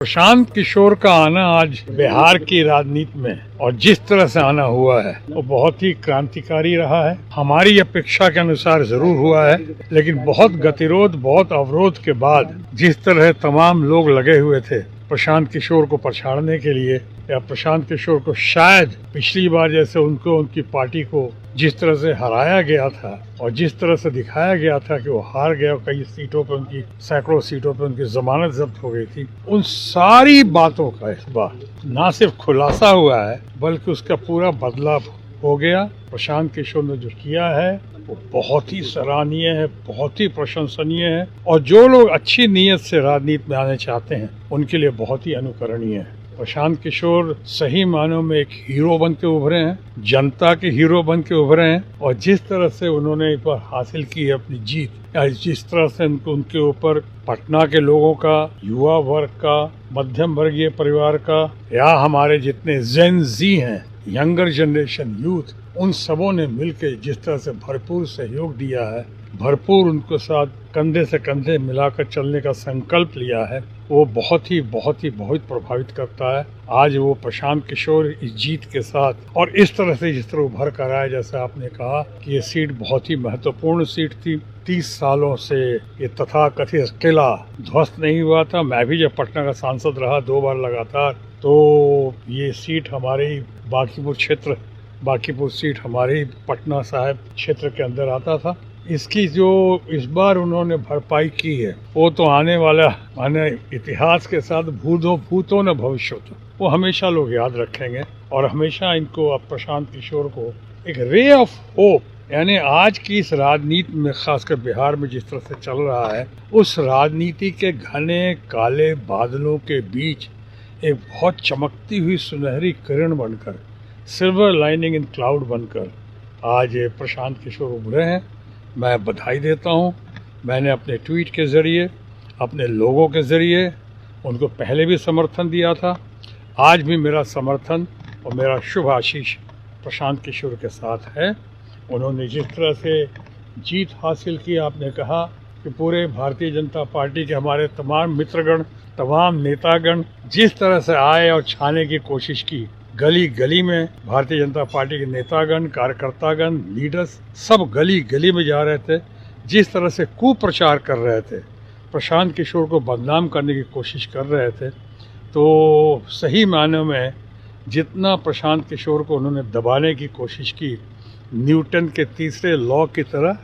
प्रशांत किशोर का आना आज बिहार की राजनीति में और जिस तरह से आना हुआ है वो बहुत ही क्रांतिकारी रहा है। हमारी अपेक्षा के अनुसार जरूर हुआ है, लेकिन बहुत गतिरोध, बहुत अवरोध के बाद जिस तरह तमाम लोग लगे हुए थे प्रशांत किशोर को पछाड़ने के लिए, या प्रशांत किशोर को शायद पिछली बार जैसे उनको उनकी पार्टी को जिस तरह से हराया गया था और जिस तरह से दिखाया गया था कि वो हार गया, कई सीटों पर उनकी, सैकड़ों सीटों पर उनकी जमानत जब्त हो गई थी, उन सारी बातों का इस बार न सिर्फ खुलासा हुआ है बल्कि उसका पूरा बदलाव हो गया। प्रशांत किशोर ने जो किया है वो बहुत ही सराहनीय है, बहुत ही प्रशंसनीय है, और जो लोग अच्छी नीयत से राजनीति में आने चाहते हैं उनके लिए बहुत ही अनुकरणीय है। प्रशांत किशोर सही मानों में एक हीरो बन के उभरे हैं, जनता के हीरो बन के उभरे हैं, और जिस तरह से उन्होंने इस पर हासिल की है अपनी जीत, या जिस तरह से उनके ऊपर पटना के लोगों का, युवा वर्ग का, मध्यम वर्गीय परिवार का, या हमारे जितने जेन जी हैं, यंगर जनरेशन यूथ, उन सबों ने मिलकर जिस तरह से भरपूर सहयोग दिया है, भरपूर उनको साथ कंधे से कंधे मिलाकर चलने का संकल्प लिया है, वो बहुत ही प्रभावित करता है। आज वो प्रशांत किशोर इस जीत के साथ और इस तरह से जिस तरह उभर कर आए, जैसे आपने कहा कि ये सीट बहुत ही महत्वपूर्ण सीट थी। 30 सालों से ये तथाकथित किला ध्वस्त नहीं हुआ था। मैं भी जब पटना का सांसद रहा 2 बार लगातार, तो ये सीट हमारे बांकीपुर सीट हमारे पटना साहिब क्षेत्र के अंदर आता था। इसकी जो इस बार उन्होंने भरपाई की है वो तो आने इतिहास के साथ भूतों न भविष्य तो वो हमेशा लोग याद रखेंगे, और हमेशा इनको, अब प्रशांत किशोर को एक रे ऑफ होप, यानी आज की इस राजनीति में, खासकर बिहार में जिस तरह से चल रहा है, उस राजनीति के घने काले बादलों के बीच एक बहुत चमकती हुई सुनहरी किरण बनकर, सिल्वर लाइनिंग इन क्लाउड बनकर आज प्रशांत किशोर उभरे हैं। मैं बधाई देता हूं। मैंने अपने ट्वीट के ज़रिए, अपने लोगों के ज़रिए उनको पहले भी समर्थन दिया था। आज भी मेरा समर्थन और मेरा शुभ आशीष प्रशांत किशोर के साथ है। उन्होंने जिस तरह से जीत हासिल की, आपने कहा कि पूरे भारतीय जनता पार्टी के हमारे तमाम मित्रगण, तमाम नेतागण जिस तरह से आए और छाने की कोशिश की, गली गली में भारतीय जनता पार्टी के नेतागण, कार्यकर्तागण, लीडर्स सब गली गली में जा रहे थे, जिस तरह से कुप्रचार कर रहे थे, प्रशांत किशोर को बदनाम करने की कोशिश कर रहे थे, तो सही मायनों में जितना प्रशांत किशोर को उन्होंने दबाने की कोशिश की, न्यूटन के तीसरे लॉ की तरह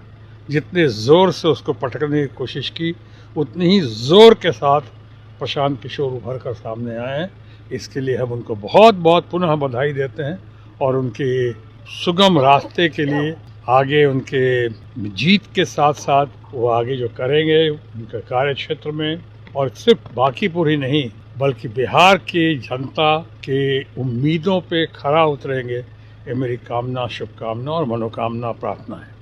जितने ज़ोर से उसको पटकने की कोशिश की, उतनी ही ज़ोर के साथ प्रशांत किशोर उभर कर सामने आए हैं। इसके लिए हम उनको बहुत पुनः बधाई देते हैं, और उनके सुगम रास्ते के लिए आगे, उनके जीत के साथ साथ वो आगे जो करेंगे उनके कार्य क्षेत्र में, और सिर्फ बांकीपुर ही नहीं बल्कि बिहार की जनता के उम्मीदों पे खरा उतरेंगे, ये मेरी कामना, शुभकामना और मनोकामना, प्रार्थना है।